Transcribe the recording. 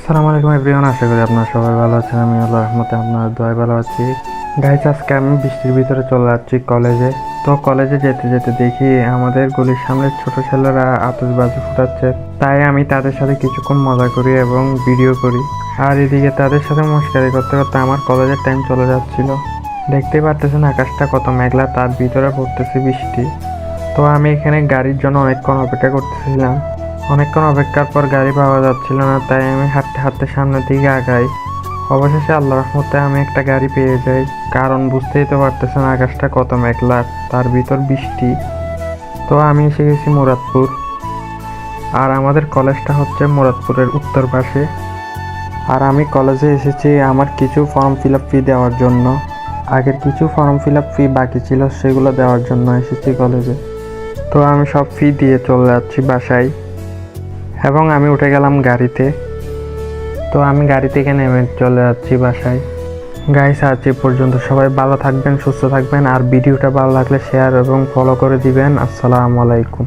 আসসালামু আলাইকুম এভরিওয়ান, আশা করি আপনারা সবাই ভালো আছেন। আমি আল্লাহর রহমতে আপনার দোয়ায় ভালো আছি। গাইস, আজকে আমি বৃষ্টির ভিতরে চলে যাচ্ছি কলেজে। তো কলেজে যেতে যেতে দেখি আমাদের গলির সামনে ছোট ছেলেরা আতশবাজি ফুটাচ্ছে। তাই আমি তাদের সাথে কিছুক্ষণ মজা করি এবং ভিডিও করি। আর এদিকে তাদের সাথে মশকারি করতে করতে আমার কলেজের টাইম চলে যাচ্ছিল। দেখতেই পারতেছেন আকাশটা কত মেঘলা, তার ভিতরে পড়তেছে বৃষ্টি। তো আমি এখানে গাড়ির জন্য অনেকক্ষণ অপেক্ষা করতেছিলাম। অনেকক্ষণ অপেক্ষার পর গাড়ি পাওয়া যাচ্ছিল না, তাই আমি হাঁটতে হাঁটতে সামনের দিকে আগাই। অবশেষে আল্লাহর রহমতে আমি একটা গাড়ি পেয়ে যাই। কারণ বুঝতেই তো পারতেছেন আকাশটা কত মেঘলা, তার ভিতর বৃষ্টি। তো আমি এসে গেছি মুরাদপুর। আর আমাদের কলেজটা হচ্ছে মুরাদপুরের উত্তর পাশে। আর আমি কলেজে এসেছি আমার কিছু ফর্ম ফিল আপ ফি দেওয়ার জন্য। আগের কিছু ফর্ম ফিল আপ ফি বাকি ছিল, সেগুলো দেওয়ার জন্য এসেছি কলেজে। তো আমি সব ফি দিয়ে চলে যাচ্ছি বাসায় এবং আমি উঠে গেলাম গাড়িতে। তো আমি গাড়ি থেকে নেমে চলে যাচ্ছি বাসায়। গাইস, আজ এ পর্যন্ত। সবাই ভালো থাকবেন, সুস্থ থাকবেন। আর ভিডিওটা ভালো লাগলে শেয়ার এবং ফলো করে দিবেন। আসসালামু আলাইকুম।